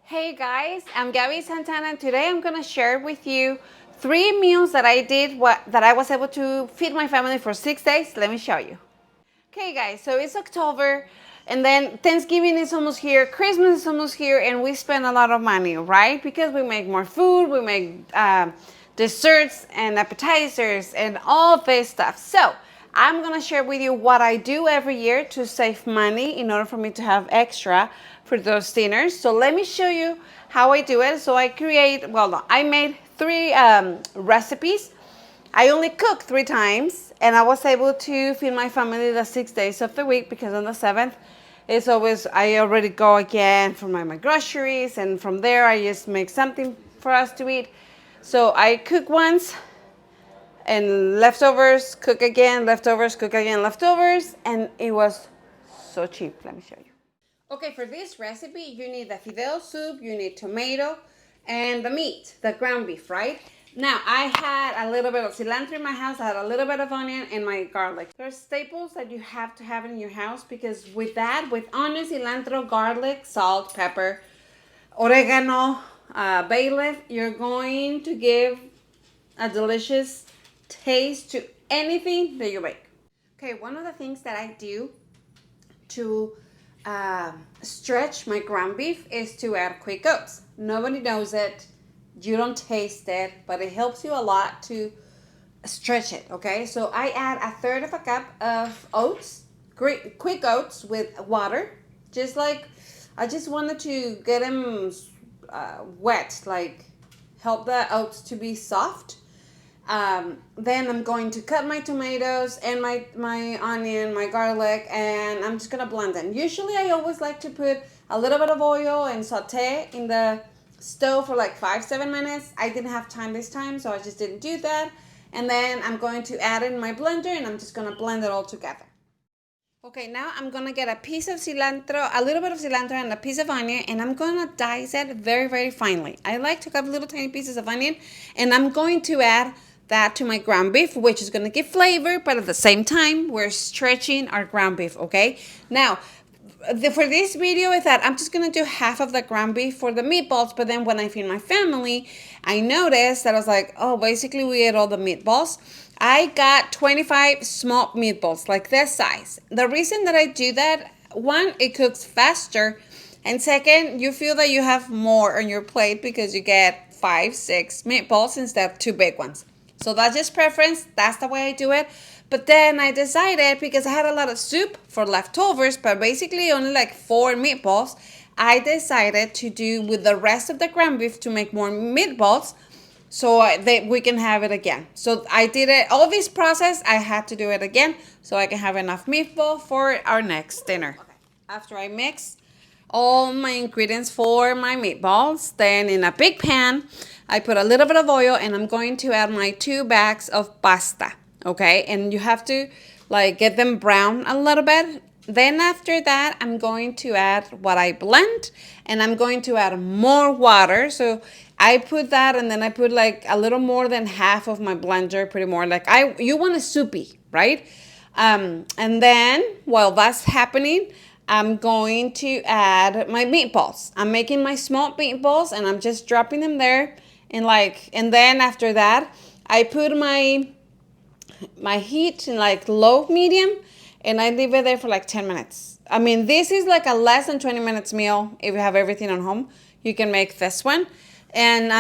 Hey guys, I'm Gabby Santana and today I'm gonna share with you 3 meals that I did that I was able to feed my family for 6 days. Let me show you. Okay guys, so it's October and then Thanksgiving is almost here, Christmas is almost here, and we spend a lot of money, right? Because we make more food, we make desserts and appetizers and all this stuff. So I'm gonna share with you what I do every year to save money in order for me to have extra for those dinners. So let me show you how I do it. So I made three recipes. I only cooked 3 times and I was able to feed my family the 6 days of the week because on the 7th, I already go again for my groceries, and from there I just make something for us to eat. So I cook once and leftovers, cook again, leftovers, cook again, leftovers, and it was so cheap. Let me show you. Okay, for this recipe, you need the fideo soup, you need tomato, and the meat, the ground beef, right? Now, I had a little bit of cilantro in my house, I had a little bit of onion, and my garlic. There's staples that you have to have in your house because with onion, cilantro, garlic, salt, pepper, oregano, bay leaf, you're going to give a delicious taste to anything that you make. Okay, one of the things that I do to stretch my ground beef is to add quick oats. Nobody knows it, you don't taste it, but it helps you a lot to stretch it. Okay, so I add 1/3 of a cup of oats, quick oats with water, just like I just wanted to get them wet, like help the oats to be soft. Then I'm going to cut my tomatoes and my onion, my garlic, and I'm just gonna blend them. Usually I always like to put a little bit of oil and saute in the stove for like 5-7 minutes. I didn't have time this time, so I just didn't do that. And then I'm going to add in my blender and I'm just gonna blend it all together. Okay, now I'm gonna get a piece of cilantro, a little bit of cilantro and a piece of onion, and I'm gonna dice it very, very finely. I like to cut little tiny pieces of onion, and I'm going to add that to my ground beef, which is gonna give flavor, but at the same time, we're stretching our ground beef, okay? Now, for this video is that I'm just gonna do half of the ground beef for the meatballs, but then when I feed my family, I noticed that I was like, oh, basically we ate all the meatballs. I got 25 small meatballs, like this size. The reason that I do that, one, it cooks faster, and second, you feel that you have more on your plate because you get 5-6 meatballs instead of 2 big ones. So that's just preference, that's the way I do it. But then I decided, because I had a lot of soup for leftovers, but basically only like 4 meatballs, I decided to do with the rest of the ground beef to make more meatballs so that we can have it again. So I did it, all this process, I had to do it again so I can have enough meatball for our next dinner. Okay. After I mix all my ingredients for my meatballs, then in a big pan, I put a little bit of oil and I'm going to add my 2 bags of pasta. Okay, and you have to like get them brown a little bit. Then after that, I'm going to add what I blend, and I'm going to add more water. So I put that, and then I put like a little more than half of my blender, pretty more like you want a soupy, right? And then while that's happening, I'm going to add my meatballs. I'm making my small meatballs, and I'm just dropping them there, and then after that, I put my heat in like low medium, and I leave it there for like 10 minutes. I mean, this is like a less than 20 minutes meal. If you have everything on home, you can make this one. And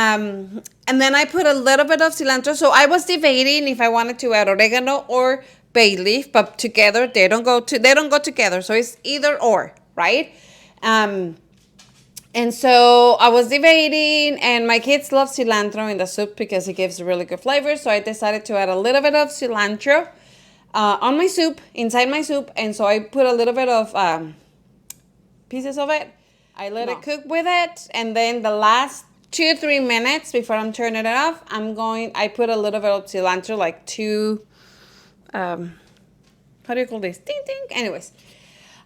then I put a little bit of cilantro. So I was debating if I wanted to add oregano or bay leaf, but together they don't go together. So it's either or, right? And so I was debating, and my kids love cilantro in the soup because it gives really good flavor. So I decided to add a little bit of cilantro on my soup, inside my soup. And so I put a little bit of pieces of it. I let it cook with it. And then the last 2-3 minutes before I'm turning it off, I put a little bit of cilantro, like 2, how do you call this? Ding, ding. Anyways,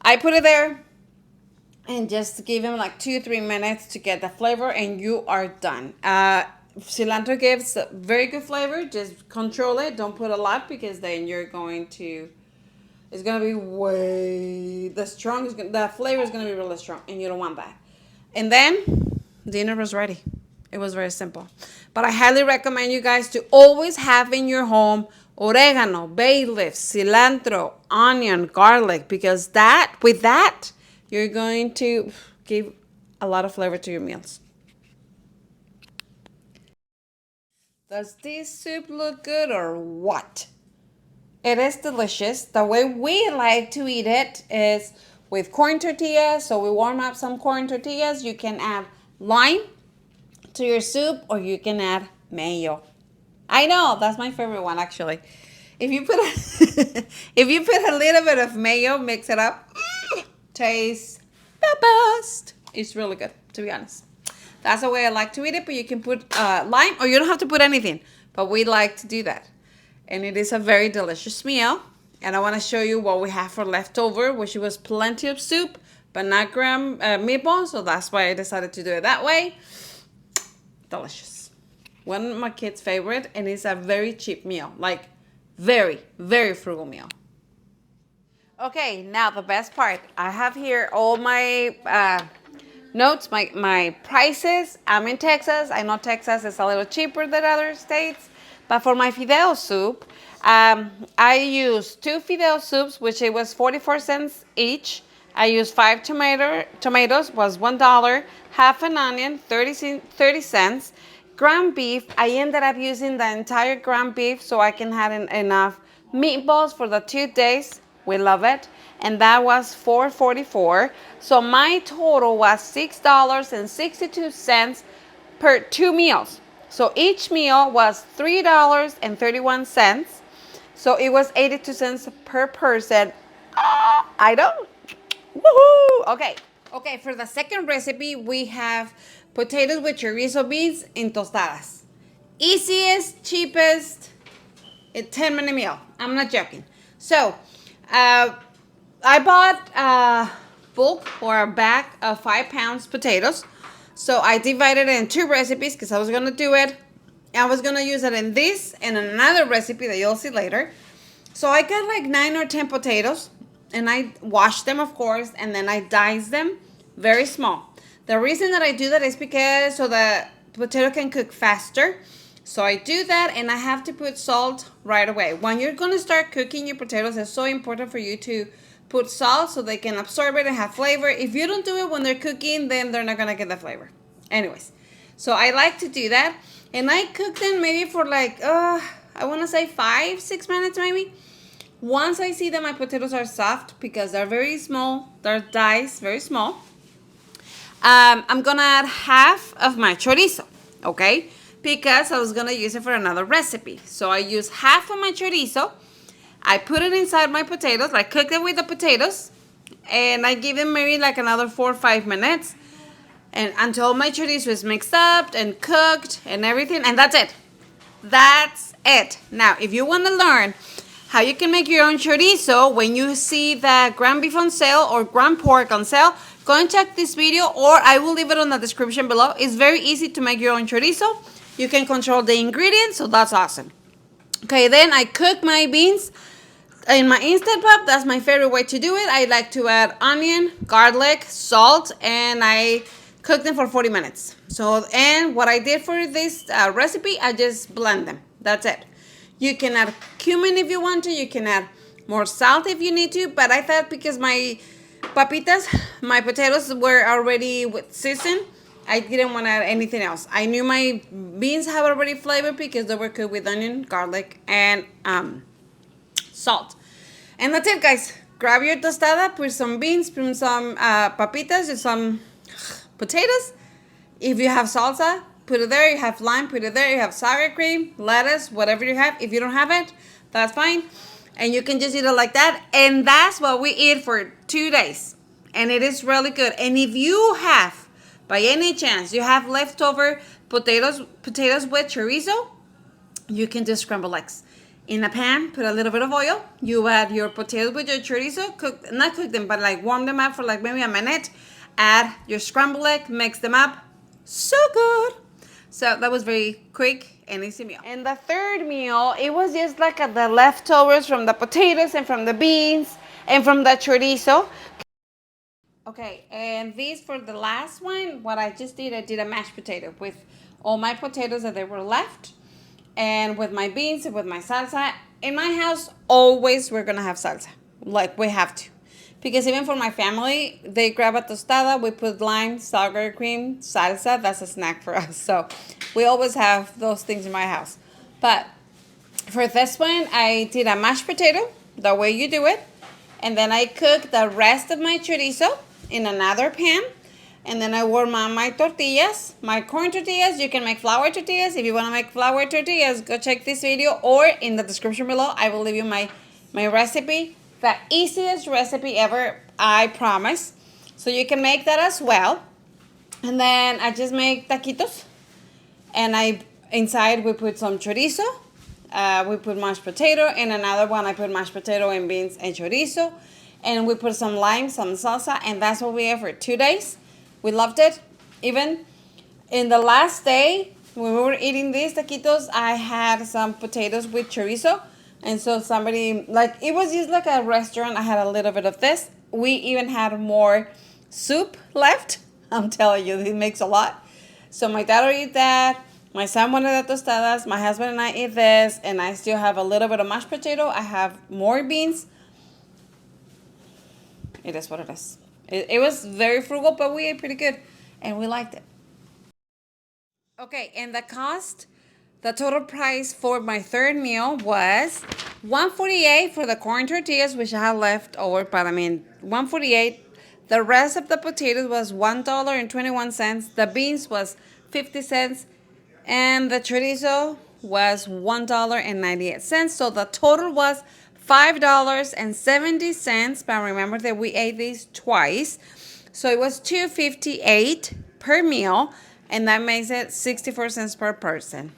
I put it there. And just give them like 2-3 minutes to get the flavor, and you are done. Cilantro gives very good flavor. Just control it. Don't put a lot because then it's going to be the flavor is going to be really strong, and you don't want that. And then dinner was ready. It was very simple. But I highly recommend you guys to always have in your home oregano, bay leaf, cilantro, onion, garlic, because with that, you're going to give a lot of flavor to your meals. Does this soup look good or what? It is delicious. The way we like to eat it is with corn tortillas. So we warm up some corn tortillas. You can add lime to your soup, or you can add mayo. I know, that's my favorite one actually. If you put a little bit of mayo, mix it up, tastes the best. It's really good, to be honest. That's the way I like to eat it, but you can put lime, or you don't have to put anything, but we like to do that. And it is a very delicious meal. And I want to show you what we have for leftover, which was plenty of soup, but not meatballs, so that's why I decided to do it that way. Delicious. One of my kids' favorite, and it's a very cheap meal, like very, very frugal meal. Okay, now the best part. I have here all my notes, my prices. I'm in Texas. I know Texas is a little cheaper than other states, but for my fideo soup, I used 2 fideo soups, which it was 44 cents each. I used 5 tomatoes, was $1. Half an onion, 30 cents. Ground beef, I ended up using the entire ground beef so I can have enough meatballs for the 2 days. We love it. And that was $4.44. So my total was $6.62 per 2 meals. So each meal was $3.31. So it was 82 cents per person. I know. Woohoo! Okay, for the second recipe, we have potatoes with chorizo beans in tostadas. Easiest, cheapest, 10-minute meal. I'm not joking. So, I bought a bulk or a bag of 5 pounds potatoes. So I divided it in 2 recipes because I was going to do it. I was going to use it in this and another recipe that you'll see later. So I got like 9 or 10 potatoes. And I wash them, of course, and then I dice them very small. The reason that I do that is because so the potato can cook faster. So I do that, and I have to put salt right away. When you're going to start cooking your potatoes, it's so important for you to put salt so they can absorb it and have flavor. If you don't do it when they're cooking, then they're not going to get the flavor. Anyways, so I like to do that. And I cook them maybe for like, I want to say 5-6 minutes maybe. Once I see that my potatoes are soft, because they're very small, they're diced, very small, I'm going to add half of my chorizo, okay? Because I was going to use it for another recipe. So I use half of my chorizo. I put it inside my potatoes, like cook it with the potatoes, and I give them maybe like another 4 or 5 minutes, and until my chorizo is mixed up and cooked and everything, and that's it. That's it. Now, if you want to learn how you can make your own chorizo when you see the ground beef on sale or ground pork on sale, go and check this video, or I will leave it on the description below. It's very easy to make your own chorizo. You can control the ingredients, so that's awesome. Okay, then I cook my beans in my Instant Pot. That's my favorite way to do it. I like to add onion, garlic, salt, and I cook them for 40 minutes. So, and what I did for this recipe, I just blend them. That's it. You can add cumin if you want to. You can add more salt if you need to. But I thought because my potatoes were already seasoned, I didn't want to add anything else. I knew my beans have already flavor because they were cooked with onion, garlic, and salt. And that's it, guys. Grab your tostada, put some beans, put some papitas, and some potatoes. If you have salsa, put it there. You have lime, put it there. You have sour cream, lettuce, whatever you have. If you don't have it, that's fine. And you can just eat it like that. And that's what we eat for 2 days. And it is really good. And if you have, by any chance, you have leftover potatoes with chorizo, you can do scrambled eggs. In a pan, put a little bit of oil. You add your potatoes with your chorizo. Not cook them, but like warm them up for like maybe a minute. Add your scrambled egg, mix them up. So good. So that was very quick and easy meal. And the third meal, it was just like the leftovers from the potatoes and from the beans and from the chorizo. Okay, and these for the last one, what I just did, I did a mashed potato with all my potatoes that they were left, and with my beans and with my salsa. In my house, always we're gonna have salsa. Like, we have to. Because even for my family, they grab a tostada, we put lime, sour cream, salsa. That's a snack for us. So we always have those things in my house. But for this one, I did a mashed potato, the way you do it. And then I cooked the rest of my chorizo in another pan. And then I warm up my tortillas, my corn tortillas. You can make flour tortillas. If you want to make flour tortillas, go check this video, or in the description below, I will leave you my recipe. The easiest recipe ever, I promise. So you can make that as well. And then I just make taquitos. And inside we put some chorizo. We put mashed potato. In another one, I put mashed potato and beans and chorizo. And we put some lime, some salsa. And that's what we had for 2 days. We loved it. Even in the last day, when we were eating these taquitos, I had some potatoes with chorizo. And so somebody, like, it was just like a restaurant. I had a little bit of this. We even had more soup left. I'm telling you, it makes a lot. So my daughter ate that. My son wanted the tostadas. My husband and I ate this. And I still have a little bit of mashed potato. I have more beans. It is what it is. It was very frugal, but we ate pretty good. And we liked it. Okay, and the cost, the total price for my third meal was $1.48 for the corn tortillas, which I had left over, but I mean, $1.48. The rest of the potatoes was $1.21. The beans was 50 cents. And the chorizo was $1.98. So the total was $5.70. But remember that we ate these twice. So it was $2.58 per meal. And that makes it 64 cents per person.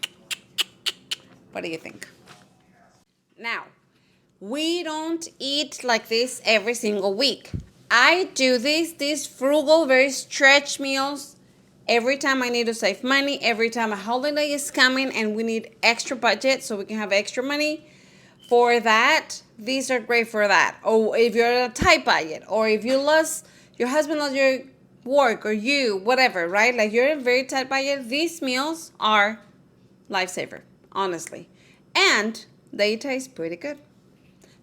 What do you think? Now, we don't eat like this every single week. I do these frugal, very stretch meals every time I need to save money, every time a holiday is coming and we need extra budget so we can have extra money for that. These are great for that. Or if you're on a tight budget, or if you lost, your husband lost your work, or you, whatever, right? Like, you're in a very tight budget. These meals are lifesaver, honestly. And they taste pretty good.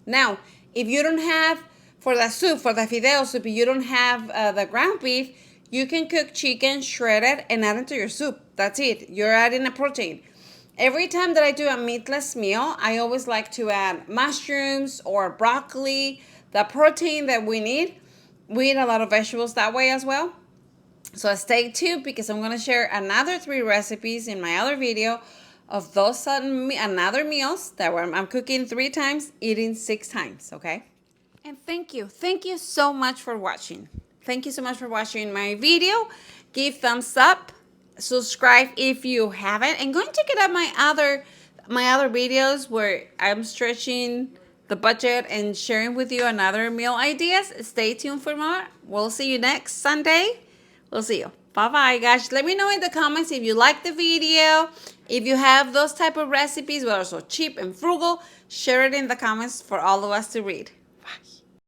Now, if you don't have, for the soup, for the fideo soup, if you don't have the ground beef, you can cook chicken shredded and add it to your soup. That's it. You're adding a protein. Every time that I do a meatless meal, I always like to add mushrooms or broccoli, the protein that we need. We eat a lot of vegetables that way as well. So stay tuned, because I'm going to share another 3 recipes in my other video of those another meals that I'm cooking 3 times, eating 6 times, okay? And thank you so much for watching. Thank you so much for watching my video. Give thumbs up, subscribe if you haven't, and go and check it out my other videos where I'm stretching the budget and sharing with you another meal ideas. Stay tuned for more. We'll see you next Sunday. We'll see you. Bye-bye, guys. Let me know in the comments if you like the video. If you have those type of recipes, but also cheap and frugal, share it in the comments for all of us to read.